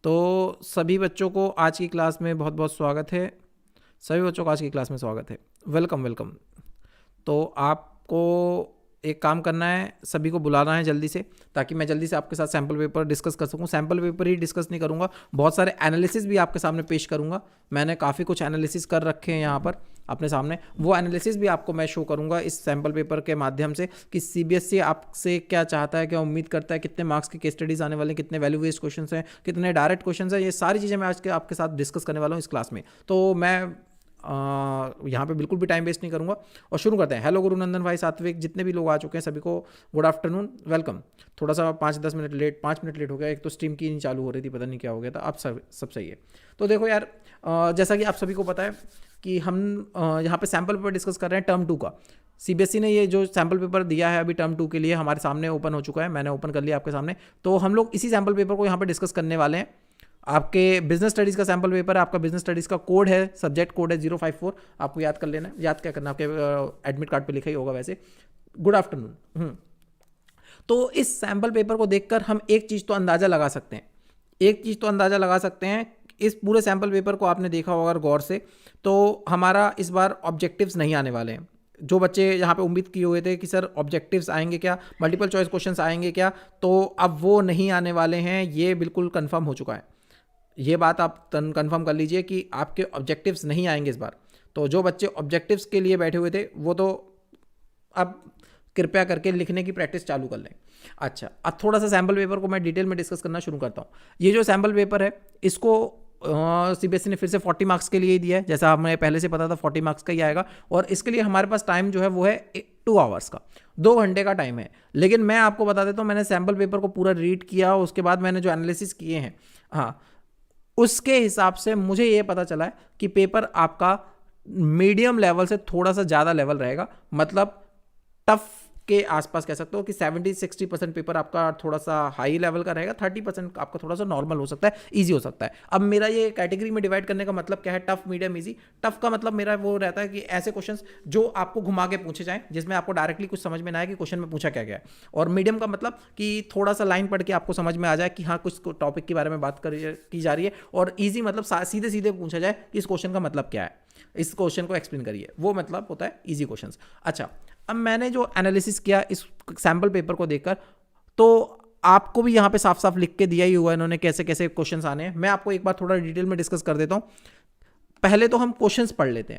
तो सभी बच्चों को आज की क्लास में बहुत बहुत स्वागत है। सभी बच्चों को आज की क्लास में स्वागत है। Welcome welcome. तो आपको एक काम करना है, सभी को बुलाना है जल्दी से, ताकि मैं जल्दी से आपके साथ सैम्पल पेपर डिस्कस कर सकूं। सैम्पल पेपर ही डिस्कस नहीं करूंगा, बहुत सारे एनालिसिस भी आपके सामने पेश करूंगा। मैंने काफ़ी कुछ एनालिसिस कर रखे हैं यहाँ पर अपने सामने, वो एनालिसिस भी आपको मैं शो करूंगा इस सैम्पल पेपर के माध्यम से कि सीबीएसई आपसे क्या चाहता है, क्या उम्मीद करता है, कितने मार्क्स की केस स्टडीज आने वाले हैं, कितने वैल्यू बेस्ड क्वेश्चन हैं, कितने डायरेक्ट क्वेश्चन हैं। ये सारी चीज़ें मैं आज के आपके साथ डिस्कस करने वाला हूँ इस क्लास में। तो मैं यहाँ पे बिल्कुल भी टाइम वेस्ट नहीं करूँगा और शुरू करते हैं। हेलो गुरुनंदन भाई, सात्विक, जितने भी लोग आ चुके हैं सभी को गुड आफ्टरनून, वेलकम। थोड़ा सा 5-10 मिनट लेट, 5 मिनट लेट हो गया, एक तो स्ट्रीम की नहीं चालू हो रही थी, पता नहीं क्या हो गया था। अब सब सही है। तो देखो यार, जैसा कि आप सभी को पता है कि हम यहाँ पे सैम्पल पेपर डिस्कस कर रहे हैं टर्म 2 का। सीबीएसई ने ये जो सैम्पल पेपर दिया है अभी टर्म 2 के लिए हमारे सामने ओपन हो चुका है, मैंने ओपन कर लिया आपके सामने। तो हम लोग इसी सैम्पल पेपर को यहाँ पे डिस्कस करने वाले हैं। आपके बिजनेस स्टडीज़ का सैम्पल पेपर है, आपका बिजनेस स्टडीज़ का कोड है, सब्जेक्ट कोड है 054, आपको याद कर लेना है। याद क्या करना, आपके एडमिट कार्ड पे लिखा ही होगा वैसे। Good afternoon. तो इस सैम्पल पेपर को देखकर हम एक चीज़ तो अंदाज़ा लगा सकते हैं, इस पूरे सैम्पल पेपर को आपने देखा होगा अगर गौर से, तो हमारा इस बार ऑब्जेक्टिव्स नहीं आने वाले हैं। जो बच्चे यहाँ पे उम्मीद किए हुए थे कि सर ऑब्जेक्टिव्स आएंगे क्या, मल्टीपल चॉइस क्वेश्चंस आएंगे क्या, तो अब वो नहीं आने वाले हैं। ये बिल्कुल कंफर्म हो चुका है। ये बात आप कंफर्म कर लीजिए कि आपके ऑब्जेक्टिव्स नहीं आएंगे इस बार। तो जो बच्चे ऑब्जेक्टिव्स के लिए बैठे हुए थे वो तो अब कृपया करके लिखने की प्रैक्टिस चालू कर लें। अच्छा, अब थोड़ा सा सैम्पल पेपर को मैं डिटेल में डिस्कस करना शुरू करता हूँ। ये जो सैम्पल पेपर है इसको सीबीएसई ने फिर से 40 मार्क्स के लिए ही दिया है, जैसा हमें पहले से पता था 40 मार्क्स का ही आएगा। और इसके लिए हमारे पास टाइम जो है वो है 2 आवर्स का, 2 घंटे का टाइम है। लेकिन मैं आपको बता देता हूँ, मैंने सैम्पल पेपर को पूरा रीड किया, उसके बाद मैंने जो एनालिसिस किए हैं, हाँ, उसके हिसाब से मुझे ये पता चला है कि पेपर आपका मीडियम लेवल से थोड़ा सा ज़्यादा लेवल रहेगा। मतलब टफ के आसपास कह सकते हो कि 70-60% पेपर आपका थोड़ा सा हाई लेवल का रहेगा, 30% आपका थोड़ा सा नॉर्मल हो सकता है, इजी हो सकता है। अब मेरा ये कैटेगरी में डिवाइड करने का मतलब क्या है, टफ, मीडियम, इजी। टफ का मतलब मेरा वो रहता है कि ऐसे क्वेश्चंस जो आपको घुमा के पूछे जाएं, जिसमें आपको डायरेक्टली कुछ समझ में ना आए कि क्वेश्चन में पूछा क्या गया है। और मीडियम का मतलब कि थोड़ा सा लाइन पढ़ के आपको समझ में आ जाए कि हाँ कुछ टॉपिक के बारे में बात की जा रही है। और ईजी मतलब सीधे सीधे पूछा जाए कि इस क्वेश्चन का मतलब क्या है, इस क्वेश्चन को एक्सप्लेन करिए, वो मतलब होता है ईजी क्वेश्चंस। अच्छा, अब मैंने जो एनालिसिस किया इस सैम्पल पेपर को देखकर, तो आपको भी यहाँ पे साफ साफ लिख के दिया ही हुआ इन्होंने कैसे कैसे क्वेश्चंस आने हैं। मैं आपको एक बार थोड़ा डिटेल में डिस्कस कर देता हूँ। पहले तो हम क्वेश्चंस पढ़ लेते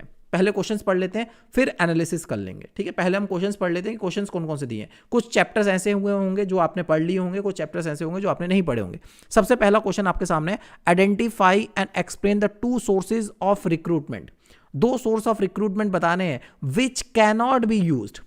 हैं, फिर एनालिसिस कर लेंगे, ठीक है। पहले हम क्वेश्चंस पढ़ लेते हैं कि क्वेश्चंस कौन कौन से दिए हैं। कुछ चैप्टर्स ऐसे हुए होंगे जो आपने पढ़ लिए होंगे, कुछ चैप्टर्स ऐसे होंगे जो आपने नहीं पढ़े होंगे। सबसे पहला क्वेश्चन आपके सामने है, identify and explain the 2 sources of recruitment. 2 source of recruitment बताने हैं विच कैनॉट बी यूज्ड,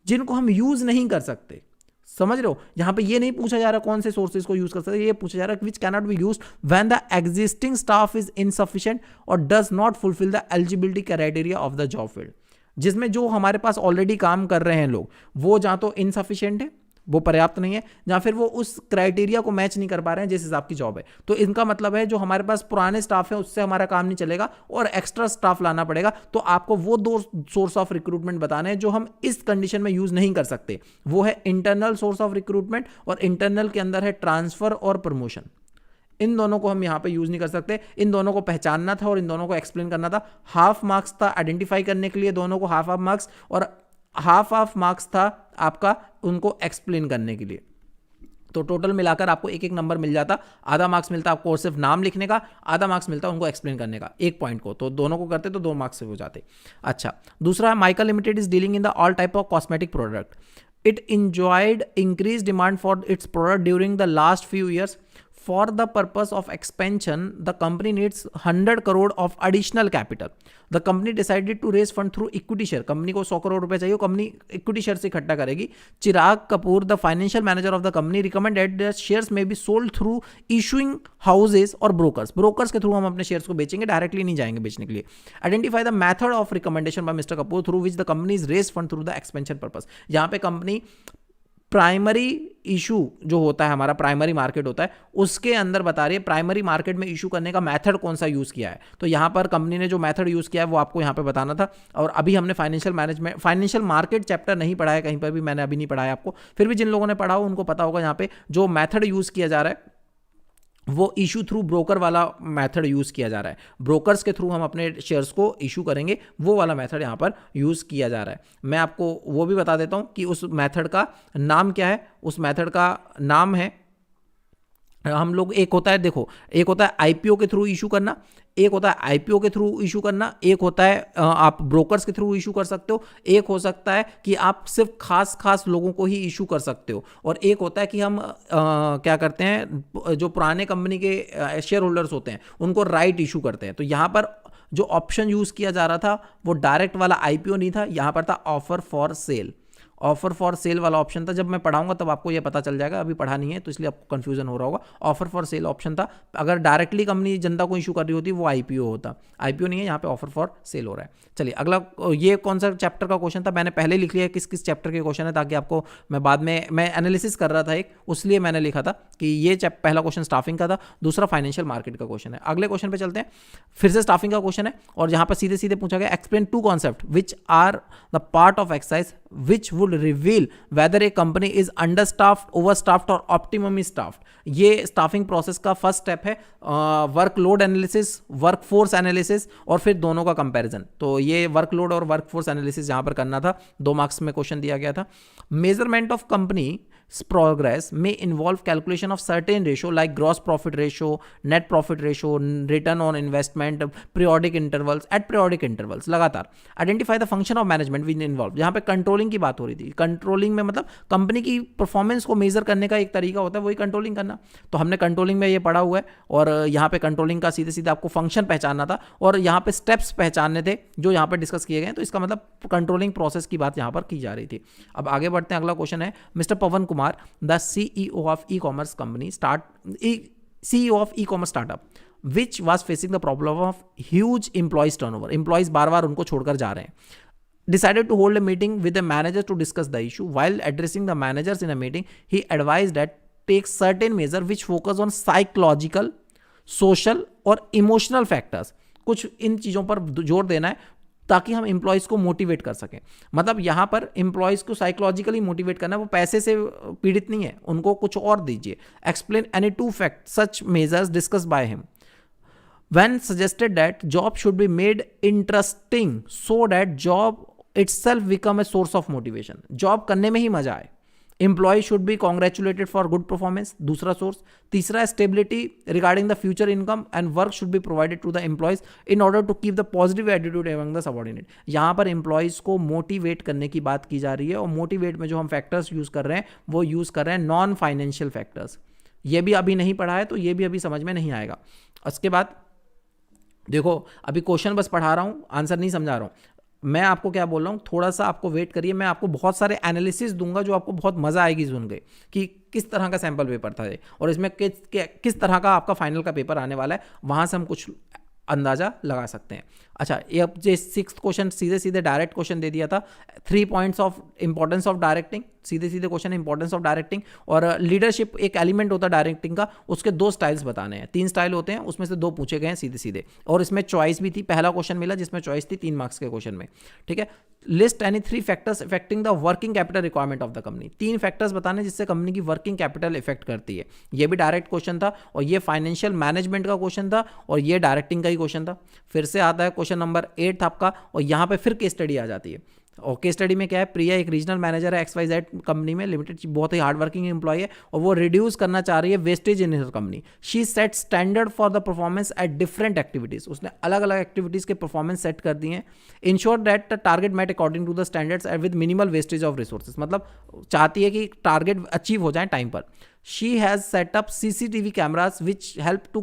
जिनको हम यूज नहीं कर सकते। समझ रहे हो, यहां पे ये नहीं पूछा जा रहा कौन से सोर्सेज को यूज कर सकते, ये पूछा जा रहा है which cannot be used when the existing staff is insufficient और does not fulfil the eligibility criteria of the job field. जिसमें जो हमारे पास ऑलरेडी काम कर रहे हैं लोग, वो जहां तो इनसफिशिएंट है, वो पर्याप्त नहीं है, या फिर वो उस क्राइटेरिया को मैच नहीं कर पा रहे हैं जिस हिसाब की जॉब है। तो इनका मतलब है जो हमारे पास पुराने स्टाफ है उससे हमारा काम नहीं चलेगा और एक्स्ट्रा स्टाफ लाना पड़ेगा। तो आपको वो 2 सोर्स ऑफ रिक्रूटमेंट बताने हैं जो हम इस कंडीशन में यूज नहीं कर सकते। वो है इंटरनल सोर्स ऑफ रिक्रूटमेंट, और इंटरनल के अंदर है ट्रांसफर और प्रमोशन। इन दोनों को हम यहाँ पे यूज नहीं कर सकते। इन दोनों को पहचानना था और इन दोनों को एक्सप्लेन करना था। हाफ मार्क्स था आइडेंटिफाई करने के लिए, दोनों को हाफ मार्क्स, और हाफ मार्क्स था आपका उनको एक्सप्लेन करने के लिए। तो टोटल मिलाकर आपको एक नंबर मिल जाता। आधा मार्क्स मिलता आपको सिर्फ नाम लिखने का, आधा मार्क्स मिलता उनको एक्सप्लेन करने का, एक पॉइंट को। तो दोनों को करते तो 2 मार्क्स से हो जाते। अच्छा, दूसरा है mica limited is dealing in the all type of cosmetic product. It enjoyed increased demand for its product during the last few years. For the purpose of expansion, the company needs 100 crore of additional capital. The company decided to raise fund through equity share. Company को 100 करोड़ रुपए चाहिए, company equity share से इकट्ठा करेगी। Chirag Kapoor, the financial manager of the company, recommended that shares may be sold through issuing houses और brokers के थ्रू हम अपने शेयर्स को बेचेंगे, डायरेक्टली नहीं जाएंगे बेचने के लिए। Identify the method of recommendation by mister Kapoor through which the company is raise fund through the expansion purpose. यहाँ पे कंपनी प्राइमरी इशू जो होता है, हमारा प्राइमरी मार्केट होता है, उसके अंदर बता रही है प्राइमरी मार्केट में इशू करने का मेथड कौन सा यूज किया है। तो यहां पर कंपनी ने जो मेथड यूज किया है वो आपको यहां पे बताना था। और अभी हमने फाइनेंशियल मार्केट चैप्टर नहीं पढ़ा है, कहीं पर भी मैंने अभी नहीं पढ़ाया आपको। फिर भी जिन लोगों ने पढ़ा हो उनको पता होगा यहाँ पे जो मेथड यूज किया जा रहा है वो इशू थ्रू ब्रोकर वाला मेथड यूज़ किया जा रहा है। ब्रोकर्स के थ्रू हम अपने शेयर्स को इशू करेंगे, वो वाला मेथड यहाँ पर यूज़ किया जा रहा है। मैं आपको वो भी बता देता हूँ कि उस मेथड का नाम क्या है। उस मेथड का नाम है, हम लोग, एक होता है, देखो, एक होता है आईपीओ के थ्रू इशू करना, एक होता है आईपीओ के थ्रू इशू करना, एक होता है आप ब्रोकर्स के थ्रू इशू कर सकते हो, एक हो सकता है कि आप सिर्फ खास लोगों को ही इशू कर सकते हो, और एक होता है कि हम क्या करते हैं, जो पुराने कंपनी के शेयर होल्डर्स होते हैं उनको राइट इशू करते हैं। तो यहाँ पर जो ऑप्शन यूज़ किया जा रहा था वो डायरेक्ट वाला आईपीओ नहीं था, यहाँ पर था offer for sale. Offer for sale वाला ऑप्शन था। जब मैं पढ़ाऊंगा तब आपको ये पता चल जाएगा, अभी पढ़ा नहीं है तो इसलिए आपको कंफ्यूजन हो रहा होगा। ऑफर फॉर सेल ऑप्शन था। अगर डायरेक्टली कंपनी जनता को इशू कर रही होती वो आईपीओ होता, आईपीओ नहीं है, यहाँ पे ऑफर फॉर सेल हो रहा है। चलिए अगला, ये कौन सा चैप्टर का क्वेश्चन था, मैंने पहले लिख लिया किस किस चैप्टर के क्वेश्चन है, ताकि आपको मैं बाद में, मैं एनालिसिस कर रहा था एक, उसलिए मैंने लिखा था कि ये पहला क्वेश्चन स्टाफिंग का था, दूसरा फाइनेंशियल मार्केट का क्वेश्चन है। अगले क्वेश्चन पे चलते हैं, फिर से स्टाफिंग का क्वेश्चन है, और यहाँ पर सीधे सीधे पूछा गया explain two concept which are the part of exercise which would reveal whether a company is understaffed, overstaffed और optimally staffed। ये स्टाफिंग प्रोसेस का फर्स्ट स्टेप है, वर्कलोड एनालिसिस, वर्कफोर्स एनालिसिस, और फिर दोनों का कंपैरिजन। तो ये वर्कलोड और वर्कफोर्स एनालिसिस यहाँ पर करना था, 2 मार्क्स में क्वेश्चन दिया गया था। Measurement of company progress may involve calculation of certain ratio like gross profit ratio, net profit ratio, return on investment, periodic intervals, at periodic intervals लगातार। Identify the function of management which involved, यहाँ पे controlling की बात हो रही थी। Controlling में मतलब कंपनी की परफॉर्मेंस को मेजर करने का एक तरीका होता है, वही कंट्रोलिंग करना। तो हमने कंट्रोलिंग में ये पढ़ा हुआ है, और यहाँ पे कंट्रोलिंग का सीधे सीधे आपको फंक्शन पहचानना था, और यहाँ पे स्टेप्स पहचानने थे जो यहाँ पे डिस्कस किए गए। तो इसका मतलब कंट्रोलिंग प्रोसेस की बात यहाँ पर की जा रही थी। अब आगे बढ़ते हैं, अगला क्वेश्चन है, mister Pawan Kumar, the CEO of e-commerce company CEO of e-commerce startup which was facing the problem of huge employees turnover, employees बार-बार उनको छोड़कर जा रहे हैं, decided to hold a meeting with the managers to discuss the issue. While addressing the managers in a meeting, he advised that take certain measure which focus on psychological, social और emotional factors। कुछ इन चीज़ों पर जोर देना है ताकि हम employees को मोटिवेट कर सकें। मतलब यहाँ पर एम्प्लॉयज़ को साइकोलॉजिकली मोटिवेट करना है, वो पैसे से पीड़ित नहीं है, उनको कुछ और दीजिए। Explain any 2 fact such measures discuss by him when suggested that job should be made interesting so that job itself become a source of motivation. Job करने में ही मजा आए। Employ should be congratulated for good performance, दूसरा source. तीसरा, stability regarding the future income and work should be provided to the employees in order to keep the positive attitude among the subordinate. यहाँ पर employees को motivate करने की बात की जा रही है, और मोटिवेट में जो हम फैक्टर्स यूज कर रहे हैं वो यूज कर रहे हैं नॉन फाइनेंशियल फैक्टर्स। ये भी अभी नहीं पढ़ा है तो ये भी अभी समझ में नहीं आएगा। उसके बाद देखो, अभी क्वेश्चन बस पढ़ा रहा हूँ, आंसर नहीं समझा रहा हूँ। मैं आपको क्या बोल रहा हूँ, थोड़ा सा आपको वेट करिए, मैं आपको बहुत सारे एनालिसिस दूंगा जो आपको बहुत मज़ा आएगी सुन के कि किस तरह का सैम्पल पेपर था ये, और इसमें किस तरह का आपका फाइनल का पेपर आने वाला है, वहाँ से हम कुछ अंदाज़ा लगा सकते हैं। अच्छा, ये अब जो 6th क्वेश्चन सीधे सीधे डायरेक्ट क्वेश्चन दे दिया था, 3 points of importance of directing, सीधे सीधे क्वेश्चन है इंपॉर्टेंस ऑफ डायरेक्टिंग। और लीडरशिप एक एलिमेंट होता है डायरेक्टिंग का, उसके 2 स्टाइल्स बताने हैं, 3 स्टाइल होते हैं, उसमें से 2 पूछे गए हैं सीधे सीधे, और इसमें चॉइस भी थी। पहला क्वेश्चन मिला जिसमें चॉइस थी 3 मार्क्स के क्वेश्चन में, ठीक है। List any 3 factors affecting the working capital requirement of the company. 3 factors बताने जिससे कंपनी की वर्किंग कैपिटल इफेक्ट करती है। ये भी डायरेक्ट क्वेश्चन था, और ये फाइनेंशियल मैनेजमेंट का क्वेश्चन था, और ये डायरेक्टिंग का ही क्वेश्चन था। फिर से आता है क्वेश्चन नंबर 8 आपका, और यहाँ पे फिर केस स्टडी आ जाती है। और केस स्टडी में क्या है, प्रिया एक रीजनल मैनेजर है XYZ कंपनी में लिमिटेड, बहुत ही हार्ड वर्किंग एम्प्लॉय है, और वो रिड्यूस करना चाह रही है wastage in her company. She said standard for the performance at different activities. उसने अलग अलग एक्टिविटीज के परफॉर्मेंस सेट कर दिए हैं। Ensure that the target met according to the standards with minimal wastage of resources. मतलब चाहती है कि टारगेट अचीव हो जाए टाइम पर। She has set up CCTV cameras which help to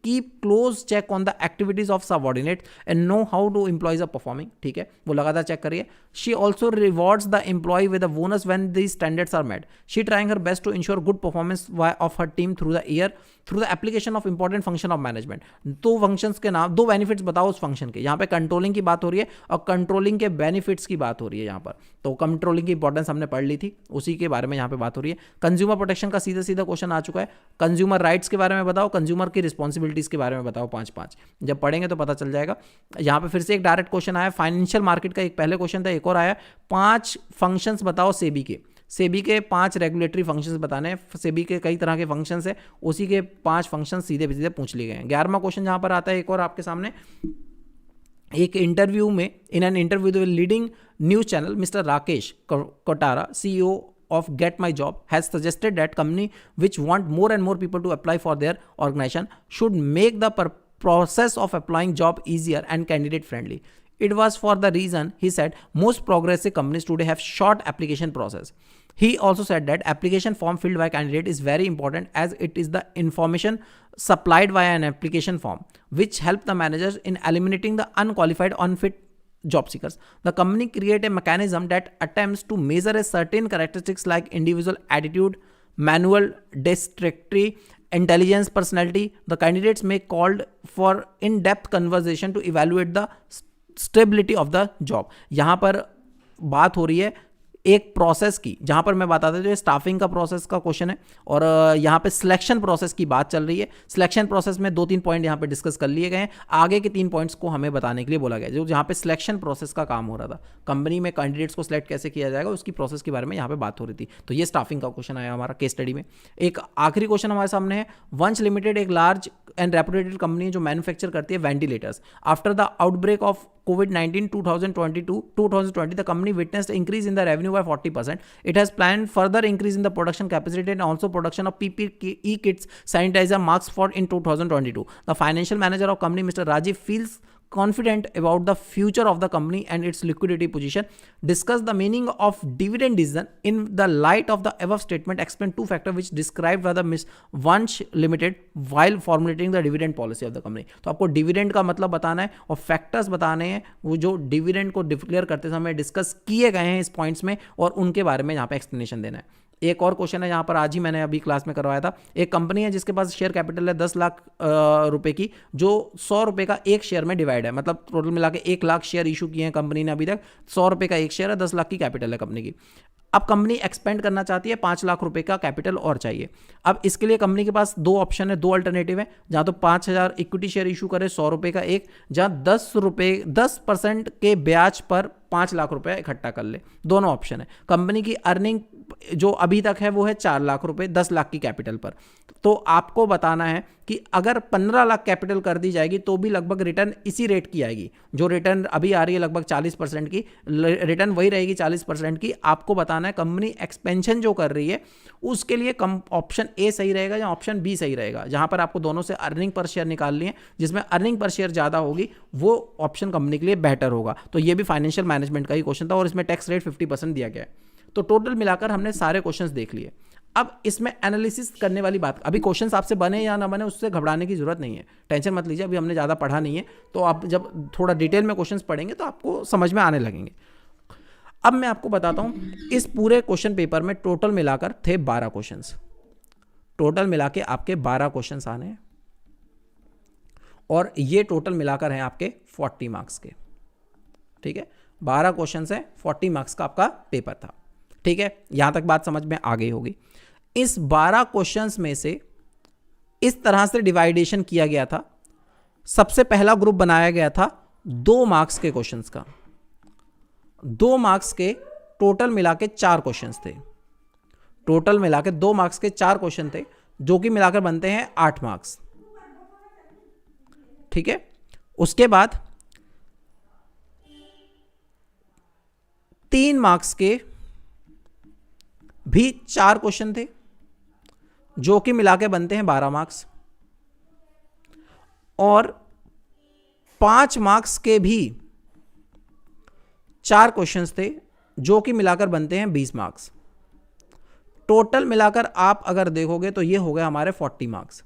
keep close check on the activities of subordinates and know how to employees are performing। ठीक है, वो लगातार चेक करिए। She also rewards the employee with a bonus when these standards are met। She trying her best to ensure good performance of her team through the year through the application of important function of management। 2 functions के नाम, 2 benefits बताओ उस function के। यहाँ पे controlling की बात हो रही है और कंट्रोलिंग के बेनिफिट्स की बात हो रही है यहाँ पर। तो कंट्रोलिंग की इंपॉर्टेंस हमने पढ़ ली थी, उसी के बारे में यहाँ पे बात हो रही है। कंज्यूमर प्रोटेक्शन का सीधा सीधा क्वेश्चन आ चुका है। कंज्यूमर राइट्स के बारे में बताओ, कंज्यूमर की रिस्पॉन्सिबिलिटीज के बारे में बताओ, 5-5 जब पढ़ेंगे तो पता चल जाएगा। यहाँ पे फिर से एक डायरेक्ट क्वेश्चन आया, फाइनेंशियल मार्केट का एक पहले क्वेश्चन था, एक और आया, 5 फंक्शंस बताओ सेबी के। सेबी के 5 रेगुलेटरी फंक्शंस बताने हैं, सेबी के कई तरह के फंक्शंस है, उसी के 5 फंक्शन सीधे सीधे पूछ लिए गए हैं। 11वां क्वेश्चन जहां पर आता है एक और आपके सामने, एक इंटरव्यू में, in an interview the leading news channel mister Rakesh Kotara, CEO of Get My Job, has suggested that company which want more and more people to apply for their organization should make the process of applying job easier and candidate friendly. It was for the reason, he said, most progressive companies today have short application process. He also said that application form filled by candidate is very important as it is the information supplied via an application form which help the managers in eliminating the unqualified unfit job seekers. The company create a mechanism that attempts to measure a certain characteristics like individual attitude, manual dexterity, intelligence, personality. The candidates may called for in-depth conversation to evaluate the stability of the job. यहाँ पर बात हो रही है एक process की, जहां पर मैं बताता हूं स्टाफिंग का प्रोसेस का क्वेश्चन है, और यहां पे सिलेक्शन प्रोसेस की बात चल रही है। सिलेक्शन प्रोसेस में 2-3 पॉइंट यहां पे डिस्कस कर लिए गए हैं, आगे के 3 पॉइंट्स को हमें बताने के लिए बोला गया, जो जहां पे सिलेक्शन प्रोसेस का काम हो रहा था, कंपनी में कैंडिडेट्स को सिलेक्ट कैसे किया जाएगा उसकी प्रोसेस के बारे में यहां पे बात हो रही थी। तो ये स्टाफिंग का क्वेश्चन आया हमारा केस स्टडी में। एक आखिरी क्वेश्चन हमारे सामने है, वंश लिमिटेड एक लार्ज एंड रेपुटेटेड कंपनी जो मैन्युफैक्चर करती है ventilators. After the outbreak of COVID-19 2020, the company witnessed an increase in the revenue by 40%. It has planned further increase in the production capacity and also production of PPE kits, sanitizer, masks for in 2022. The financial manager of company, Mr. Rajiv, feels confident about the future of the company and its liquidity position. Discuss the meaning of dividend decision in the light of the above statement. Explain 2 factors which described by the Ms. Vansh Limited while formulating the dividend policy of the company. तो आपको dividend का मतलब बताना है और factors बताने हैं वो जो डिविडेंड को डिक्लेयर करते समय डिस्कस किए गए हैं इस पॉइंट्स में, और उनके बारे में यहाँ पे एक्सप्लेनेशन देना है। एक और क्वेश्चन है यहाँ पर, आज ही मैंने अभी क्लास में करवाया था। एक कंपनी है जिसके पास शेयर कैपिटल है 10 लाख रुपए की, जो 100 रुपए का एक शेयर में डिवाइड है, मतलब टोटल मिला के 1 लाख शेयर इशू किए हैं कंपनी ने अभी तक। 100 रुपए का एक शेयर है, 10 लाख की कैपिटल है कंपनी की। अब कंपनी एक्सपेंड करना चाहती है, 5 लाख रुपए का कैपिटल और चाहिए। अब इसके लिए कंपनी के पास 2 ऑप्शन है, 2 अल्टरनेटिव है, जहां तो 5000 इक्विटी शेयर इशू करे 100 रुपए का एक, जहां 10% के ब्याज पर 5 लाख रुपए इकट्ठा कर ले। दोनों ऑप्शन है। कंपनी की अर्निंग जो अभी तक है वो है 4 लाख रुपए 10 लाख की कैपिटल पर। तो आपको बताना है कि अगर 15 लाख कैपिटल कर दी जाएगी तो भी लगभग रिटर्न इसी रेट की आएगी, जो रिटर्न अभी आ रही है लगभग 40% की, रिटर्न वही रहेगी 40% की। आपको बताना है कंपनी एक्सपेंशन जो कर रही है उसके लिए ऑप्शन ए सही रहेगा या ऑप्शन बी सही रहेगा। जहां पर आपको दोनों से अर्निंग पर शेयर निकालनी है, जिसमें अर्निंग पर शेयर ज़्यादा होगी वो ऑप्शन कंपनी के लिए बेटर होगा। तो ये भी फाइनेंशियल मैनेजमेंट का ही क्वेश्चन था और इसमें टैक्स रेट 50% दिया गया है। तो टोटल मिलाकर हमने सारे क्वेश्चंस देख लिए। अब इसमें एनालिसिस करने वाली बात, अभी क्वेश्चंस आपसे बने या ना बने उससे घबराने की जरूरत नहीं है, टेंशन मत लीजिए, अभी हमने ज़्यादा पढ़ा नहीं है, तो आप जब थोड़ा डिटेल में क्वेश्चंस पढ़ेंगे तो आपको समझ में आने लगेंगे। अब मैं आपको बताता हूं, इस पूरे क्वेश्चन पेपर में टोटल मिलाकर थे 12 क्वेश्चंस, टोटल मिला के आपके 12 क्वेश्चंस आने हैं, और ये टोटल मिलाकर हैं आपके 40 मार्क्स के। ठीक है, 12 क्वेश्चंस है, 40 मार्क्स का आपका पेपर था। ठीक है, यहां तक बात समझ में आ गई होगी। इस 12 क्वेश्चंस में से इस तरह से डिवाइडेशन किया गया था। सबसे पहला ग्रुप बनाया गया था 2 मार्क्स के क्वेश्चंस का। 2 मार्क्स के टोटल मिला के 4 क्वेश्चंस थे, टोटल मिला के 2 मार्क्स के 4 क्वेश्चन थे, जो कि मिलाकर बनते हैं 8 मार्क्स। ठीक है, उसके बाद 3 मार्क्स के भी 4 क्वेश्चन थे, जो कि मिला के बनते हैं 12 मार्क्स, और 5 मार्क्स के भी 4 क्वेश्चंस थे, जो कि मिलाकर बनते हैं 20 मार्क्स। टोटल मिलाकर आप अगर देखोगे तो ये हो गए हमारे 40 मार्क्स।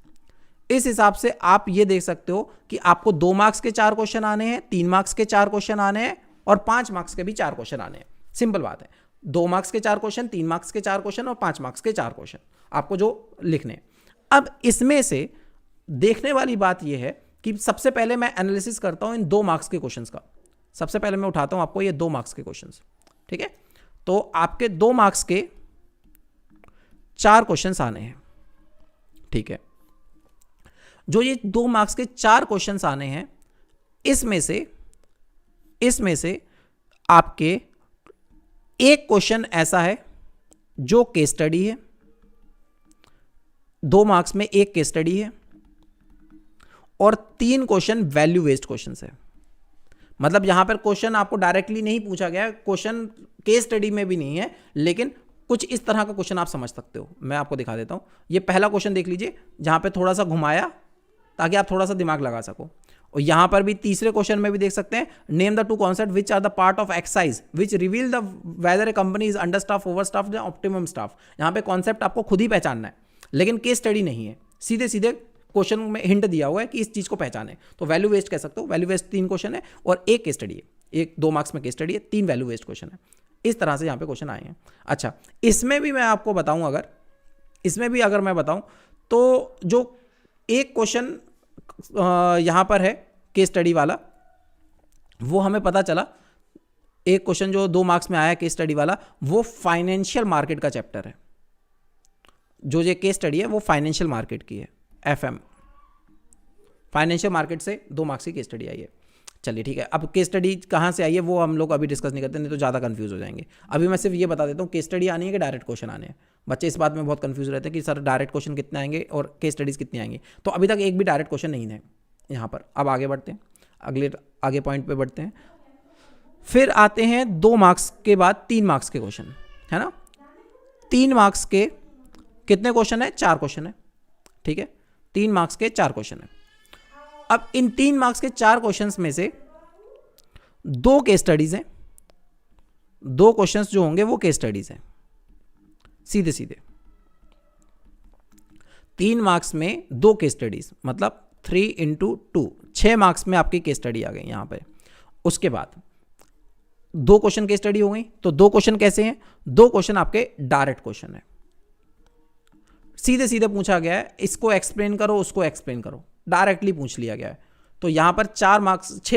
इस हिसाब से आप ये देख सकते हो कि आपको 2 मार्क्स के 4 क्वेश्चन आने हैं, 3 मार्क्स के 4 क्वेश्चन आने हैं, और 5 मार्क्स के भी 4 क्वेश्चन आने हैं। सिंपल बात है, 2 मार्क्स के 4 क्वेश्चन, 3 मार्क्स के 4 क्वेश्चन और 5 मार्क्स के 4 क्वेश्चन आपको जो लिखने हैं। अब इसमें से देखने वाली बात यह है कि सबसे पहले मैं एनालिसिस करता हूं इन 2 मार्क्स के क्वेश्चंस का। सबसे पहले मैं उठाता हूं आपको ये 2 मार्क्स के क्वेश्चंस। ठीक है, तो आपके 2 मार्क्स के 4 क्वेश्चंस आने हैं। ठीक है, जो ये 2 मार्क्स के 4 क्वेश्चंस आने हैं, इसमें से आपके एक क्वेश्चन ऐसा है जो केस स्टडी है, 2 मार्क्स में एक केस स्टडी है और 3 क्वेश्चन वैल्यू बेस्ड क्वेश्चन है। मतलब यहां पर क्वेश्चन आपको डायरेक्टली नहीं पूछा गया है, क्वेश्चन केस स्टडी में भी नहीं है, लेकिन कुछ इस तरह का क्वेश्चन आप समझ सकते हो। मैं आपको दिखा देता हूं। ये पहला क्वेश्चन देख लीजिए, जहां पे थोड़ा सा घुमाया ताकि आप थोड़ा सा दिमाग लगा सको। और यहां पर भी तीसरे क्वेश्चन में भी देख सकते हैं, name the 2 concept which are the part of exercise which reveal the whether a company is under staff, over staff, optimum staff. यहां पे कॉन्सेप्ट आपको खुद ही पहचानना है, लेकिन केस स्टडी नहीं है, सीधे सीधे क्वेश्चन में हिंट दिया हुआ है कि इस चीज को पहचाने। तो वैल्यू वेस्ट कह सकते हो। वैल्यू वेस्ट 3 क्वेश्चन है और एक केस स्टडी है, एक 2 मार्क्स में केस स्टडी है, 3 वैल्यू वेस्ट क्वेश्चन है। इस तरह से यहां पे क्वेश्चन आए हैं। अच्छा, इसमें भी मैं आपको बताऊं, अगर मैं बताऊं तो जो एक क्वेश्चन यहां पर है केस स्टडी वाला, वो हमें पता चला, एक क्वेश्चन जो 2 मार्क्स में आया केस स्टडी वाला, वो फाइनेंशियल मार्केट का चैप्टर है। जो ये केस स्टडी है वो फाइनेंशियल मार्केट की है, एफएम, फाइनेंशियल मार्केट से 2 मार्क्स की केस स्टडी आई है। चलिए ठीक है, अब केस स्टडी कहाँ से आई है वो हम लोग अभी डिस्कस नहीं करते, नहीं तो ज़्यादा कंफ्यूज हो जाएंगे। अभी मैं सिर्फ ये बता देता हूँ केस स्टडी आनी है कि डायरेक्ट क्वेश्चन आने हैं। बच्चे इस बात में बहुत कंफ्यूज रहते हैं कि सर डायरेक्ट क्वेश्चन कितने आएंगे और केस स्टडीज़ कितनी आएंगी। तो अभी तक एक भी डायरेक्ट क्वेश्चन नहीं है यहाँ पर। अब आगे बढ़ते हैं, आगे पॉइंट पे बढ़ते हैं। फिर आते हैं 2 मार्क्स के बाद 3 मार्क्स के क्वेश्चन, है ना। 3 मार्क्स के कितने क्वेश्चन है? 4 क्वेश्चन है, ठीक है। 3 मार्क्स के 4 क्वेश्चन है। अब इन 3 मार्क्स के 4 क्वेश्चंस में से 2 केस स्टडीज हैं, 2 क्वेश्चंस जो होंगे वो केस स्टडीज हैं, सीधे सीधे। 3 मार्क्स में 2 केस स्टडीज, मतलब 3 × 2, 6 मार्क्स में आपकी केस स्टडी आ गई यहां पे। उसके बाद 2 क्वेश्चन केस स्टडी हो गई। तो 2 क्वेश्चन कैसे हैं? 2 क्वेश्चन आपके डायरेक्ट क्वेश्चन है, सीधे सीधे पूछा गया है, इसको एक्सप्लेन करो, उसको एक्सप्लेन करो, डायरेक्टली पूछ लिया गया है। तो यहां पर 6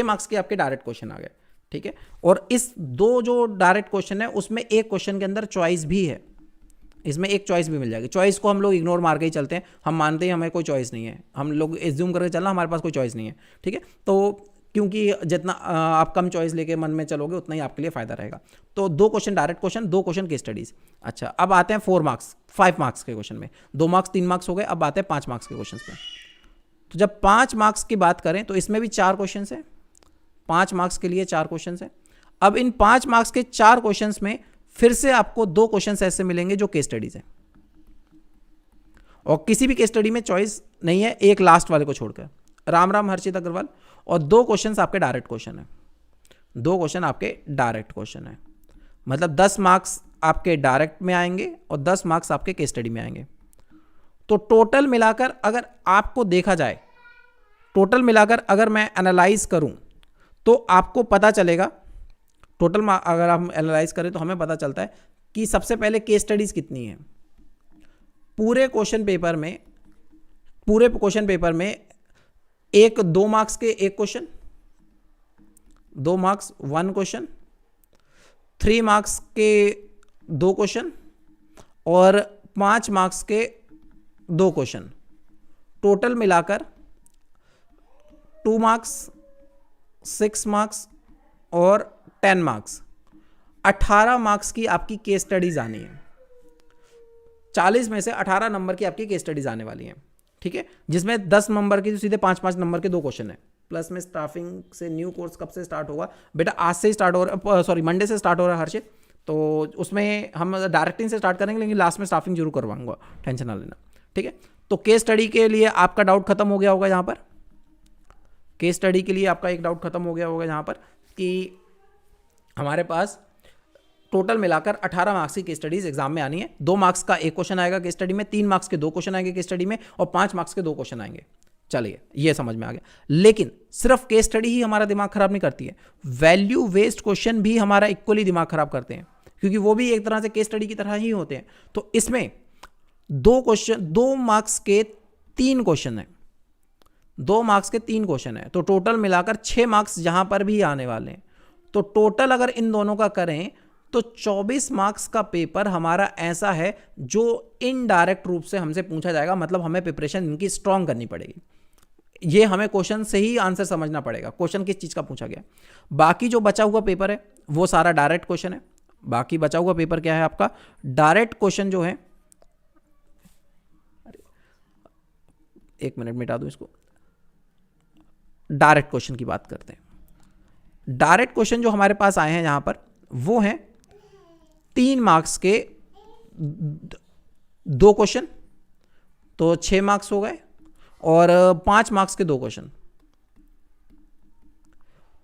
मार्क्स के आपके डायरेक्ट क्वेश्चन आ गए, ठीक है। और इस 2 जो डायरेक्ट क्वेश्चन है उसमें एक क्वेश्चन के अंदर चॉइस भी है, इसमें एक चॉइस भी मिल जाएगी। चॉइस को हम लोग इग्नोर मार के ही चलते हैं, हम मानते हैं हमें कोई चॉइस नहीं है, हम लोग एज्यूम करके चलना हमारे पास कोई चॉइस नहीं है, ठीक है। तो क्योंकि जितना आप कम चॉइस लेके मन में चलोगे उतना ही आपके लिए फायदा रहेगा। तो 2 question direct question, 2 question case studies. अच्छा, अब आते हैं 5 मार्क्स के क्वेश्चन में। 2 मार्क्स 3 मार्क्स हो गए, अब आते हैं 5 मार्क्स के क्वेश्चन में। तो जब 5 मार्क्स की बात करें तो इसमें भी 4 क्वेश्चन है, 5 मार्क्स के लिए 4 क्वेश्चन है। अब इन 5 मार्क्स के 4 क्वेश्चन में फिर से आपको 2 क्वेश्चन ऐसे मिलेंगे जो केस स्टडीज हैं, और किसी भी केस स्टडी में चॉइस नहीं है, एक लास्ट वाले को छोड़कर, राम हर्षित अग्रवाल। और 2 क्वेश्चन आपके डायरेक्ट क्वेश्चन है, 2 क्वेश्चन आपके डायरेक्ट क्वेश्चन है। मतलब 10 मार्क्स आपके डायरेक्ट में आएंगे और 10 मार्क्स आपके केस स्टडी में आएंगे। तो टोटल मिलाकर अगर आपको देखा जाए, टोटल मिलाकर अगर मैं एनालाइज करूं तो आपको पता चलेगा, टोटल अगर हम एनालाइज करें तो हमें पता चलता है कि सबसे पहले केस स्टडीज कितनी है। पूरे क्वेश्चन पेपर में 2 मार्क्स के 1 क्वेश्चन, 2 मार्क्स 1 क्वेश्चन, 3 मार्क्स के 2 क्वेश्चन और 5 मार्क्स के 2 क्वेश्चन। टोटल मिलाकर 2 मार्क्स, 6 मार्क्स और 10 मार्क्स, 18 मार्क्स की आपकी केस स्टडीज आनी है। 40 में से 18 नंबर की आपकी केस स्टडीज आने वाली हैं, ठीक है। जिसमें 10 नंबर की तो सीधे 5-5 नंबर के 2 क्वेश्चन है। प्लस में स्टाफिंग से न्यू कोर्स कब से स्टार्ट होगा? बेटा आज से ही स्टार्ट हो रहा है, सॉरी मंडे से स्टार्ट हो रहा है हर्षित। तो उसमें हम डायरेक्टिंग से स्टार्ट करेंगे, लेकिन लास्ट में स्टाफिंग जरूर करवाऊंगा, टेंशन ना लेना, ठीक है। तो केस स्टडी के लिए आपका डाउट खत्म हो गया होगा यहाँ पर, केस स्टडी के लिए आपका एक डाउट खत्म हो गया होगा यहाँ पर कि हमारे पास टोटल मिलाकर 18 मार्क्स की केस स्टडीज एग्जाम में आनी है। 2 मार्क्स का 1 क्वेश्चन आएगा केस स्टडी में, 3 मार्क्स के 2 क्वेश्चन आएंगे केस स्टडी में और 5 मार्क्स के 2 क्वेश्चन आएंगे। चलिए ये समझ में आ गया। लेकिन सिर्फ केस स्टडी ही हमारा दिमाग खराब नहीं करती है, वैल्यू वेस्ड क्वेश्चन भी हमारा इक्वली दिमाग खराब करते हैं, क्योंकि वो भी एक तरह से केस स्टडी की तरह ही होते हैं। तो इसमें 2 मार्क्स के 3 क्वेश्चन है, 2 मार्क्स के 3 क्वेश्चन है। तो टोटल मिलाकर 6 मार्क्स यहां पर भी आने वाले हैं। तो टोटल अगर इन दोनों का करें तो 24 मार्क्स का पेपर हमारा ऐसा है जो इनडायरेक्ट रूप से हमसे पूछा जाएगा। मतलब हमें प्रिपरेशन इनकी स्ट्रांग करनी पड़ेगी, ये हमें क्वेश्चन से ही आंसर समझना पड़ेगा, क्वेश्चन किस चीज का पूछा गया। बाकी जो बचा हुआ पेपर है वो सारा डायरेक्ट क्वेश्चन है, बाकी बचा हुआ पेपर क्या है आपका, डायरेक्ट क्वेश्चन जो है, एक मिनट मिटा दूं इसको, डायरेक्ट क्वेश्चन की बात करते हैं। डायरेक्ट क्वेश्चन जो हमारे पास आए हैं यहां पर वो हैं 3 मार्क्स के 2 क्वेश्चन, तो 6 मार्क्स हो गए, और 5 मार्क्स के 2 क्वेश्चन,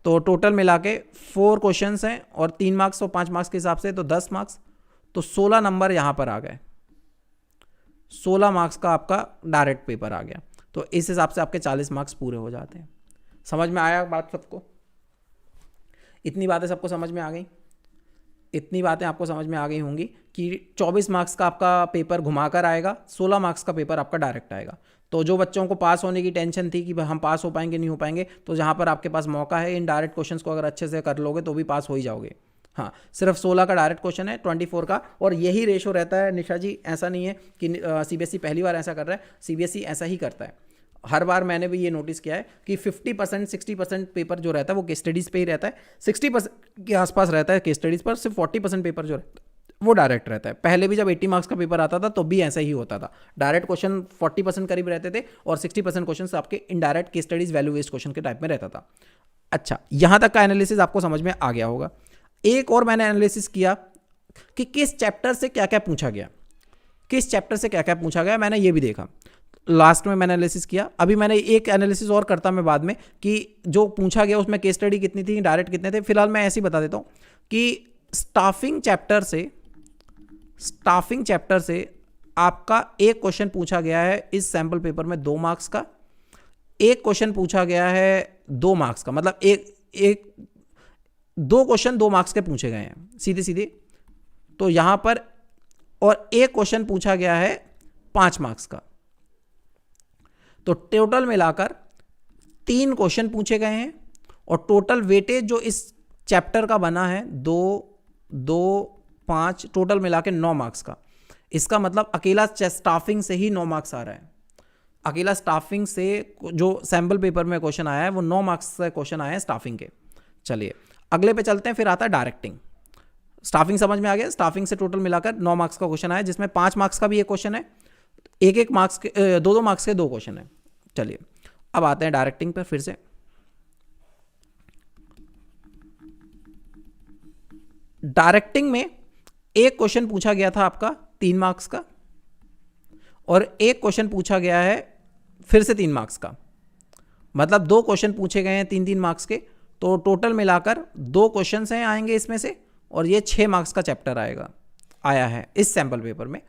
तो टोटल मिला के 4 क्वेश्चंस हैं और 3 मार्क्स और 5 मार्क्स के हिसाब से तो 10 मार्क्स, तो 16 नंबर यहां पर आ गए। 16 मार्क्स का आपका डायरेक्ट पेपर आ गया, तो इस हिसाब से आपके 40 मार्क्स पूरे हो जाते हैं। समझ में आया बात सबको? इतनी बातें सबको समझ में आ गई? इतनी बातें आपको समझ में आ गई होंगी कि 24 मार्क्स का आपका पेपर घुमाकर आएगा, 16 मार्क्स का पेपर आपका डायरेक्ट आएगा। तो जो बच्चों को पास होने की टेंशन थी कि हम पास हो पाएंगे नहीं हो पाएंगे, तो जहाँ पर आपके पास मौका है, इन डायरेक्ट क्वेश्चंस को अगर अच्छे से कर लोगे तो भी पास हो ही जाओगे। हाँ, सिर्फ 16 का डायरेक्ट क्वेश्चन है, 24 का, और यही रेशो रहता है निशा जी। ऐसा नहीं है कि सीबीएसई पहली बार ऐसा कर रहा है, सीबीएसई ऐसा ही करता है हर बार। मैंने भी ये नोटिस किया है कि 50% 60% पेपर जो रहता है वो केस स्टडीज़ पे ही रहता है, 60% के आसपास रहता है केस स्टडीज़ पर, सिर्फ 40% पेपर जो रहता है वो डायरेक्ट रहता है। पहले भी जब 80 मार्क्स का पेपर आता था तो भी ऐसा ही होता था, डायरेक्ट क्वेश्चन 40% करीब रहते थे और 60% क्वेश्चन आपके indirect case studies value based question के टाइप में रहता था। अच्छा, यहाँ तक का एनालिसिस आपको समझ में आ गया होगा। एक और मैंने एनालिसिस किया कि किस चैप्टर से क्या क्या पूछा गया, किस चैप्टर से क्या क्या पूछा गया, मैंने ये भी देखा। लास्ट में मैंने एनालिसिस किया, अभी मैंने एक एनालिसिस और करता मैं बाद में कि जो पूछा गया उसमें केस स्टडी कितनी थी, डायरेक्ट कितने थे। फिलहाल मैं ऐसे ही बता देता हूँ कि स्टाफिंग चैप्टर से आपका एक क्वेश्चन पूछा गया है इस सैम्पल पेपर में 2 मार्क्स का, एक क्वेश्चन पूछा गया है 2 मार्क्स का, मतलब एक 2 क्वेश्चन 2 मार्क्स के पूछे गए हैं सीधे सीधे, तो यहां पर, और एक क्वेश्चन पूछा गया है 5 मार्क्स का। तो टोटल मिलाकर 3 क्वेश्चन पूछे गए हैं और टोटल वेटेज जो इस चैप्टर का बना है 2, 2, 5, टोटल मिला के 9 मार्क्स का। इसका मतलब अकेला स्टाफिंग से ही 9 मार्क्स आ रहा है। अकेला स्टाफिंग से जो सैम्पल पेपर में क्वेश्चन आया है वो 9 मार्क्स से क्वेश्चन आए हैं स्टाफिंग के। चलिए अगले पे चलते हैं, फिर आता है डायरेक्टिंग। स्टाफिंग समझ में आ गया, स्टाफिंग से टोटल मिलाकर 9 मार्क्स का क्वेश्चन आया, जिसमें 5 मार्क्स का भी एक क्वेश्चन है, एक मार्क्स के 2 मार्क्स के 2 क्वेश्चन है। चलिए अब आते हैं डायरेक्टिंग पर फिर से। डायरेक्टिंग में एक क्वेश्चन पूछा गया था आपका 3 मार्क्स का और एक क्वेश्चन पूछा गया है फिर से 3 मार्क्स का, मतलब 2 क्वेश्चन पूछे गए हैं 3-3 मार्क्स के। तो टोटल मिलाकर 2 क्वेश्चन हैं आएंगे इसमें से, और ये 6 मार्क्स का चैप्टर आया है इस सैम्पल पेपर में।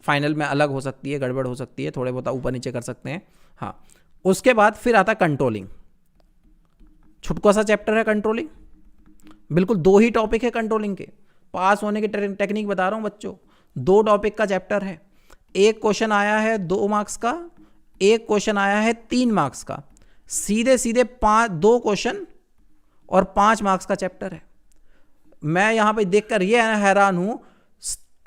फाइनल में अलग हो सकती है, गड़बड़ हो सकती है, थोड़े बहुत ऊपर नीचे कर सकते हैं। हाँ, उसके बाद फिर आता कंट्रोलिंग। छुटका सा चैप्टर है कंट्रोलिंग, बिल्कुल 2 ही टॉपिक है कंट्रोलिंग के। पास होने की टेक्निक बता रहा हूं बच्चों, 2 टॉपिक का चैप्टर है। एक क्वेश्चन आया है 2 मार्क्स का, एक क्वेश्चन आया है 3 मार्क्स का, सीधे सीधे 2 क्वेश्चन और 5 मार्क्स का चैप्टर है। मैं यहां पे देखकर ये हैरान हूं,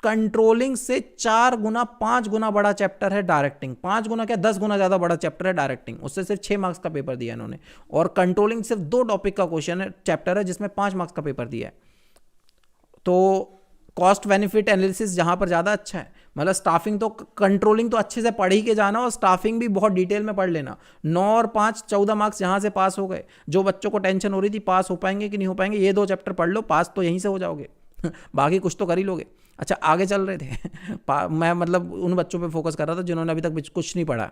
कंट्रोलिंग से 4 गुना 5 गुना बड़ा चैप्टर है डायरेक्टिंग। 5 गुना क्या, 10 गुना ज्यादा बड़ा चैप्टर है डायरेक्टिंग। उससे सिर्फ 6 मार्क्स का पेपर दिया इन्होंने, और कंट्रोलिंग सिर्फ 2 टॉपिक का क्वेश्चन है, चैप्टर है, जिसमें 5 मार्क्स का पेपर दिया है। तो कॉस्ट बेनिफिट एनालिसिस जहां पर ज्यादा अच्छा है, मतलब स्टाफिंग तो, कंट्रोलिंग तो अच्छे से पढ़ ही के जाना और स्टाफिंग भी बहुत डिटेल में पढ़ लेना। 9 और 5 14 मार्क्स यहां से पास हो गए। जो बच्चों को टेंशन हो रही थी पास हो पाएंगे कि नहीं हो पाएंगे, ये 2 चैप्टर पढ़ लो, पास तो यहीं से हो जाओगे बाकी कुछ तो कर ही लोगे। अच्छा आगे चल रहे थे मैं मतलब उन बच्चों पे फोकस कर रहा था जिन्होंने अभी तक कुछ नहीं पढ़ा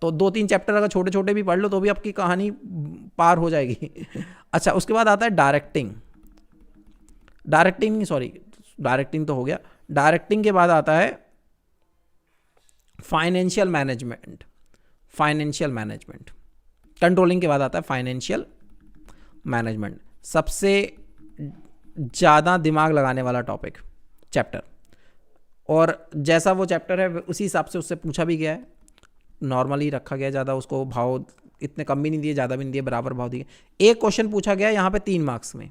तो 2-3 चैप्टर अगर छोटे छोटे भी पढ़ लो तो भी आपकी कहानी पार हो जाएगी अच्छा, उसके बाद आता है डायरेक्टिंग डायरेक्टिंग तो हो गया। डायरेक्टिंग के बाद आता है फाइनेंशियल मैनेजमेंट। कंट्रोलिंग के बाद आता है फाइनेंशियल मैनेजमेंट, सबसे ज़्यादा दिमाग लगाने वाला टॉपिक चैप्टर। और जैसा वो चैप्टर है उसी हिसाब से उससे पूछा भी गया है, नॉर्मली रखा गया, ज़्यादा उसको भाव इतने कम भी नहीं दिए, ज़्यादा भी नहीं दिए, बराबर भाव दिए। एक क्वेश्चन पूछा गया यहाँ पे 3 मार्क्स में,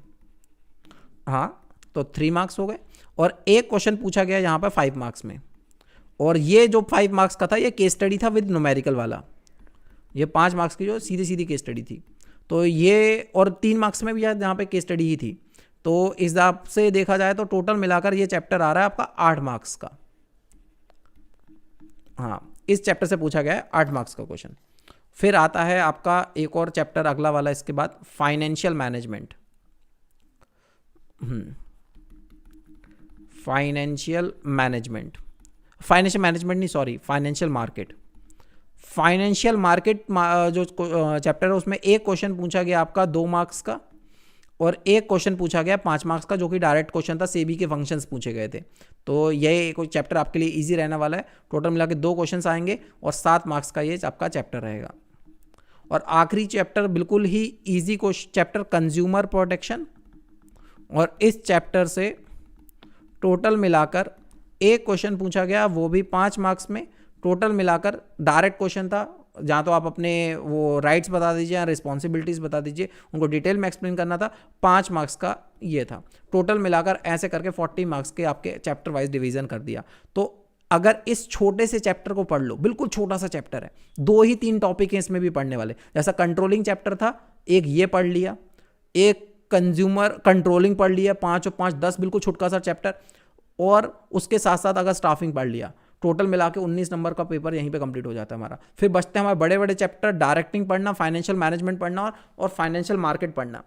हाँ तो 3 मार्क्स हो गए, और एक क्वेश्चन पूछा गया यहाँ पर 5 मार्क्स में, और ये जो 5 मार्क्स का था ये केस स्टडी था विद न्यूमेरिकल वाला। ये 5 मार्क्स की जो सीधी सीधी केस स्टडी थी, तो ये, और 3 मार्क्स में भी यहाँ पे केस स्टडी ही थी। तो इस हिसाब से देखा जाए तो टोटल मिलाकर ये चैप्टर आ रहा है आपका 8 मार्क्स का। हाँ, इस चैप्टर से पूछा गया है 8 मार्क्स का क्वेश्चन। फिर आता है आपका एक और चैप्टर अगला वाला इसके बाद, financial management. Financial management, financial management नहीं, sorry, financial market. Financial market जो चैप्टर है उसमें एक क्वेश्चन पूछा गया आपका 2 मार्क्स का और एक क्वेश्चन पूछा गया 5 मार्क्स का, जो कि डायरेक्ट क्वेश्चन था, सेबी के फंक्शंस पूछे गए थे। तो ये कोई चैप्टर आपके लिए इजी रहने वाला है। टोटल मिला के 2 क्वेश्चन आएंगे और 7 मार्क्स का ये आपका चैप्टर रहेगा। और आखिरी चैप्टर बिल्कुल ही इजी चैप्टर, कंज्यूमर प्रोटेक्शन। और इस चैप्टर से टोटल मिलाकर एक क्वेश्चन पूछा गया, वो भी 5 मार्क्स में। टोटल मिलाकर डायरेक्ट क्वेश्चन था, जहाँ तो आप अपने वो राइट्स बता दीजिए या रिस्पॉन्सिबिलिटीज़ बता दीजिए, उनको डिटेल में एक्सप्लेन करना था। 5 मार्क्स का ये था। टोटल मिलाकर ऐसे करके 40 मार्क्स के आपके चैप्टर वाइज डिवीजन कर दिया। तो अगर इस छोटे से चैप्टर को पढ़ लो, बिल्कुल छोटा सा चैप्टर है, 2 ही 3 टॉपिक हैं इसमें भी पढ़ने वाले। जैसा कंट्रोलिंग चैप्टर था, एक ये पढ़ लिया, एक कंज्यूमर कंट्रोलिंग पढ़ लिया, 5 और 5 10, बिल्कुल छोटा सा चैप्टर। और उसके साथ साथ अगर स्टाफिंग पढ़ लिया, टोटल मिला के 19 नंबर का पेपर यहीं पे कंप्लीट हो जाता है हमारा। फिर बचते हैं हमारे बड़े बड़े चैप्टर, डायरेक्टिंग पढ़ना, फाइनेंशियल मैनेजमेंट पढ़ना और फाइनेंशियल मार्केट पढ़ना।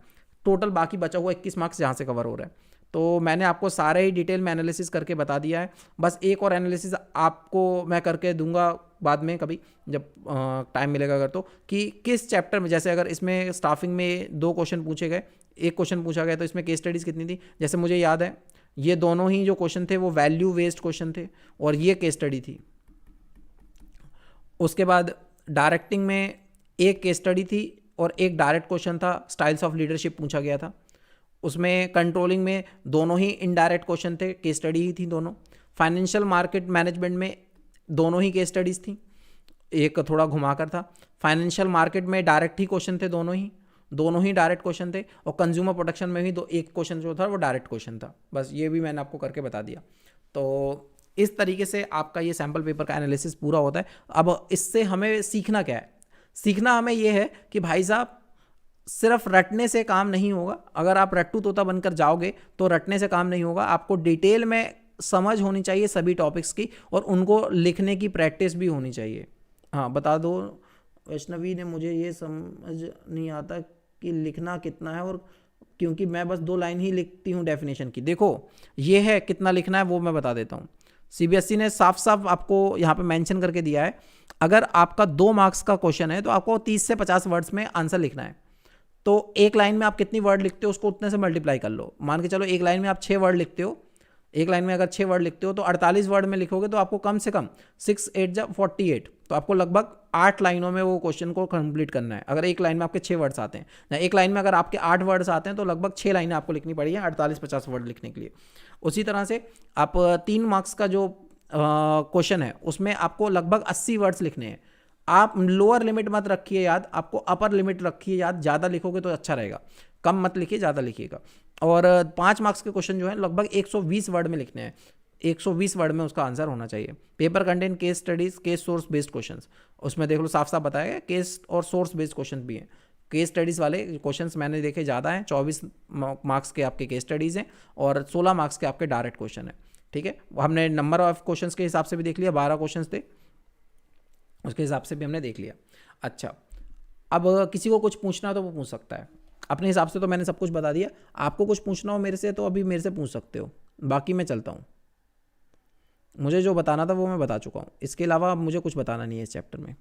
टोटल बाकी बचा हुआ 21 मार्क्स जहाँ से कवर हो रहा है। तो मैंने आपको सारे ही डिटेल में एनालिसिस करके बता दिया है। बस एक और एनालिसिस आपको मैं करके दूंगा बाद में कभी, जब टाइम मिलेगा अगर, तो कि किस चैप्टर में, जैसे अगर इसमें स्टाफिंग में 2 क्वेश्चन पूछे गए, एक क्वेश्चन पूछा गया, तो इसमें केस स्टडीज़ कितनी थी। जैसे मुझे याद है ये दोनों ही जो क्वेश्चन थे वो वैल्यू बेस्ड क्वेश्चन थे और ये केस स्टडी थी। उसके बाद डायरेक्टिंग में एक केस स्टडी थी और एक डायरेक्ट क्वेश्चन था, स्टाइल्स ऑफ लीडरशिप पूछा गया था। उसमें कंट्रोलिंग में दोनों ही इनडायरेक्ट क्वेश्चन थे, केस स्टडी ही थी दोनों। फाइनेंशियल मार्केट मैनेजमेंट में दोनों ही केस स्टडीज़ थी, एक थोड़ा घुमाकर था। फाइनेंशियल मार्केट में डायरेक्ट ही क्वेश्चन थे, दोनों ही डायरेक्ट क्वेश्चन थे। और कंज्यूमर प्रोटेक्शन में भी एक क्वेश्चन जो था वो डायरेक्ट क्वेश्चन था। बस ये भी मैंने आपको करके बता दिया। तो इस तरीके से आपका ये सैम्पल पेपर का एनालिसिस पूरा होता है। अब इससे हमें सीखना क्या है? सीखना हमें ये है कि भाई साहब सिर्फ रटने से काम नहीं होगा। अगर आप रट्टू तोता बनकर जाओगे तो रटने से काम नहीं होगा। आपको डिटेल में समझ होनी चाहिए सभी टॉपिक्स की और उनको लिखने की प्रैक्टिस भी होनी चाहिए। हाँ, बता दो वैष्णवी ने, मुझे ये समझ नहीं आता कि लिखना कितना है, और क्योंकि मैं बस 2 लाइन ही लिखती हूँ डेफिनेशन की। देखो ये है कितना लिखना है वो मैं बता देता हूँ। सीबीएसई ने साफ साफ आपको यहाँ पे मेंशन करके दिया है, अगर आपका 2 मार्क्स का क्वेश्चन है तो आपको 30 से 50 वर्ड्स में आंसर लिखना है। तो एक लाइन में आप कितनी वर्ड लिखते हो उसको उतने से मल्टीप्लाई कर लो। मान के चलो एक लाइन में आप 6 वर्ड लिखते हो, एक लाइन में अगर 6 वर्ड लिखते हो तो 48 वर्ड में लिखोगे तो आपको कम से कम 6 8 जा 48, तो आपको लगभग 8 लाइनों में वो क्वेश्चन को कंप्लीट करना है। अगर एक लाइन में आपके 6 वर्ड्स आते हैं, या एक लाइन में अगर आपके 8 वर्ड्स आते हैं तो लगभग 6 लाइनें आपको लिखनी पड़ेगी 48-50 वर्ड लिखने के लिए। उसी तरह से आप 3 मार्क्स का जो क्वेश्चन है उसमें आपको लगभग 80 वर्ड्स लिखने हैं। आप लोअर लिमिट मत रखिए याद, आपको अपर लिमिट रखिए याद। ज़्यादा लिखोगे तो अच्छा रहेगा, कम मत लिखिए, ज़्यादा लिखिएगा। और 5 मार्क्स के क्वेश्चन जो है लगभग 120 वर्ड में लिखने हैं। 120 वर्ड में उसका आंसर होना चाहिए। Paper content case studies, case source based questions, उसमें देख लो साफ साफ बताया गया केस और सोर्स बेस्ड क्वेश्चन भी हैं। केस स्टडीज़ वाले क्वेश्चंस मैंने देखे ज़्यादा हैं, 24 मार्क्स के आपके केस स्टडीज़ हैं और 16 मार्क्स के आपके डायरेक्ट क्वेश्चन हैं। ठीक है, हमने नंबर ऑफ क्वेश्चंस के हिसाब से भी देख लिया, 12 क्वेश्चंस थे, उसके हिसाब से भी हमने देख लिया। अच्छा, अब किसी को कुछ पूछना हो तो वो पूछ सकता है अपने हिसाब से। तो मैंने सब कुछ बता दिया। आपको कुछ पूछना हो मेरे से तो अभी मेरे से पूछ सकते हो, बाकी मैं चलता हूँ। मुझे जो बताना था वो मैं बता चुका हूँ, इसके अलावा मुझे कुछ बताना नहीं है इस चैप्टर में,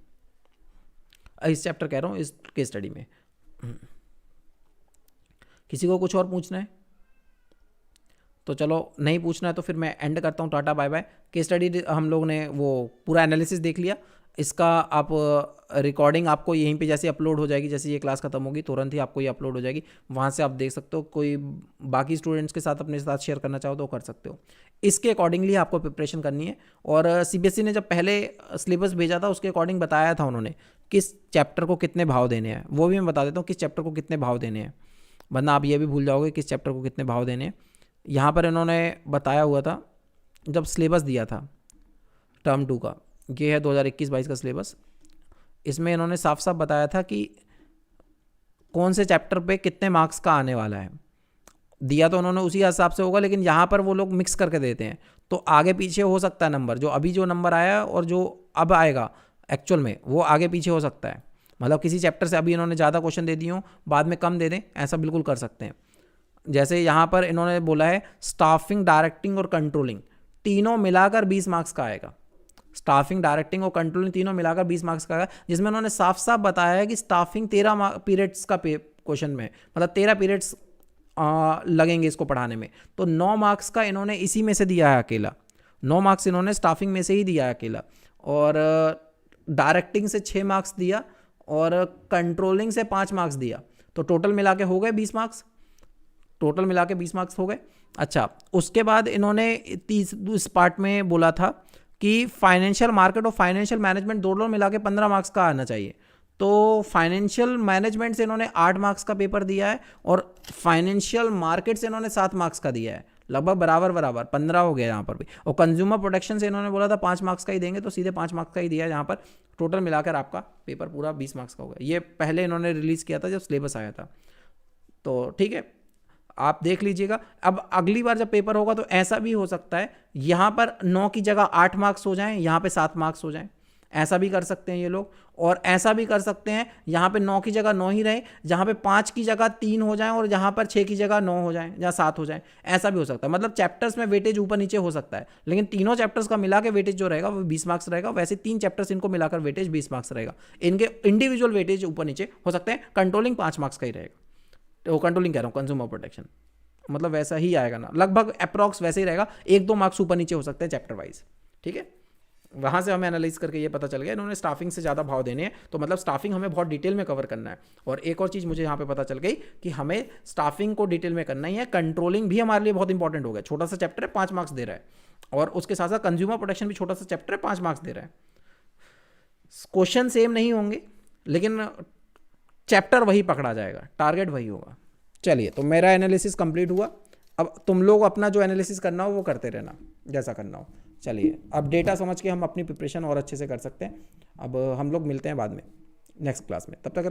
इस चैप्टर कह रहा हूँ, इस केस स्टडी में। किसी को कुछ और पूछना है तो चलो, नहीं पूछना है तो फिर मैं एंड करता हूँ। Tata bye bye. Case study हम लोग ने वो पूरा एनालिसिस देख लिया। इसका आप रिकॉर्डिंग आपको यहीं पे जैसे अपलोड हो जाएगी, जैसे ये क्लास खत्म होगी तुरंत ही आपको ये अपलोड हो जाएगी, वहाँ से आप देख सकते हो। कोई बाकी स्टूडेंट्स के साथ अपने साथ शेयर करना चाहो तो कर सकते हो। इसके अकॉर्डिंगली आपको प्रिपरेशन करनी है। और सीबीएसई ने जब पहले सिलेबस भेजा था उसके अकॉर्डिंग बताया था उन्होंने किस चैप्टर को कितने भाव देने हैं, वो भी मैं बता देता हूँ किस चैप्टर को कितने भाव देने हैं, वरना आप ये भी भूल जाओगे किस चैप्टर को कितने भाव देने हैं। यहाँ पर इन्होंने बताया हुआ था जब सिलेबस दिया था टर्म 2 का, ये है 2021-22 का सिलेबस। इसमें इन्होंने साफ साफ बताया था कि कौन से चैप्टर पे कितने मार्क्स का आने वाला है। दिया तो उन्होंने उसी हिसाब से होगा, लेकिन यहाँ पर वो लोग मिक्स करके देते हैं, तो आगे पीछे हो सकता है नंबर, जो अभी जो नंबर आया और जो अब आएगा एक्चुअल में वो आगे पीछे हो सकता है। मतलब किसी चैप्टर से अभी इन्होंने ज़्यादा क्वेश्चन दे दिए हों, बाद में कम दे दें, ऐसा बिल्कुल कर सकते हैं। जैसे यहाँ पर इन्होंने बोला है स्टाफिंग, डायरेक्टिंग और कंट्रोलिंग, तीनों मिलाकर 20 मार्क्स का आएगा। स्टाफिंग, डायरेक्टिंग और कंट्रोलिंग तीनों मिलाकर 20 मार्क्स का आएगा, जिसमें उन्होंने साफ साफ बताया है कि स्टाफिंग 13 पीरियड्स का क्वेश्चन में, मतलब 13 पीरियड्स लगेंगे इसको पढ़ाने में, तो 9 मार्क्स का इन्होंने इसी में से दिया है अकेला, 9 मार्क्स इन्होंने स्टाफिंग में से ही दिया है अकेला, और डायरेक्टिंग से 6 मार्क्स दिया और कंट्रोलिंग से 5 मार्क्स दिया, तो टोटल मिला के हो गए 20 मार्क्स, टोटल मिला के 20 मार्क्स हो गए। अच्छा, उसके बाद इन्होंने इस पार्ट में बोला था कि फाइनेंशियल मार्केट और फाइनेंशियल मैनेजमेंट दोनों मिला के 15 मार्क्स का आना चाहिए, तो फाइनेंशियल मैनेजमेंट से इन्होंने 8 मार्क्स का पेपर दिया है और फाइनेंशियल मार्केट से इन्होंने 7 मार्क्स का दिया है, लगभग बराबर बराबर 15 हो गया यहाँ पर भी। और कंज्यूमर प्रोटेक्शन से इन्होंने बोला था 5 मार्क्स का ही देंगे, तो सीधे 5 मार्क्स का ही दिया है यहाँ पर, टोटल मिलाकर आपका पेपर पूरा 20 मार्क्स का होगा। ये पहले इन्होंने रिलीज़ किया था जब सिलेबस आया था, तो ठीक है, आप देख लीजिएगा। अब अगली बार जब पेपर होगा तो ऐसा भी हो सकता है यहाँ पर 9 की जगह 8 मार्क्स हो जाएं, यहाँ पे 7 मार्क्स हो जाएं, ऐसा भी कर सकते हैं ये लोग। और ऐसा भी कर सकते हैं यहाँ पे 9 की जगह 9 ही रहे, जहाँ पे 5 की जगह 3 हो जाएं और जहाँ पर 6 की जगह 9 हो जाएं या 7 हो जाएं, ऐसा भी हो सकता है। मतलब चैप्टर्स में वेटेज ऊपर नीचे हो सकता है, लेकिन तीनों चैप्टर्स का मिला के वेटेज जो रहेगा वो 20 मार्क्स रहेगा। वैसे 3 चैप्टर्स इनको मिलाकर वेटेज 20 मार्क्स रहेगा, इनके इंडिविजुअल वेटेज ऊपर नीचे हो सकते हैं। कंट्रोलिंग 5 मार्क्स का ही रहेगा, तो कंट्रोलिंग कह रहा हूँ, कंज्यूमर प्रोटेक्शन, मतलब वैसा ही आएगा ना, लगभग अप्रॉक्स वैसे ही रहेगा, 1-2 मार्क्स ऊपर नीचे हो सकते हैं चैप्टर वाइज, ठीक है। वहाँ से हमें एनालाइज करके ये पता चल गया इन्होंने स्टाफिंग से ज़्यादा भाव देने हैं, तो मतलब स्टाफिंग हमें बहुत डिटेल में कवर करना है। और एक और चीज़ मुझे यहाँ पे पता चल गई कि हमें स्टाफिंग को डिटेल में करना ही है, कंट्रोलिंग भी हमारे लिए बहुत इंपॉर्टेंट हो गया। छोटा सा चैप्टर है, 5 मार्क्स दे रहा है, और उसके साथ साथ कंज्यूमर प्रोटेक्शन भी छोटा सा चैप्टर है, 5 मार्क्स दे रहा है। क्वेश्चन सेम नहीं होंगे, लेकिन चैप्टर वही पकड़ा जाएगा, टारगेट वही होगा। चलिए, तो मेरा एनालिसिस कंप्लीट हुआ। अब तुम लोग अपना जो एनालिसिस करना हो वो करते रहना, जैसा करना हो। चलिए, अब डेटा समझ के हम अपनी प्रिपरेशन और अच्छे से कर सकते हैं। अब हम लोग मिलते हैं बाद में नेक्स्ट क्लास में, तब तक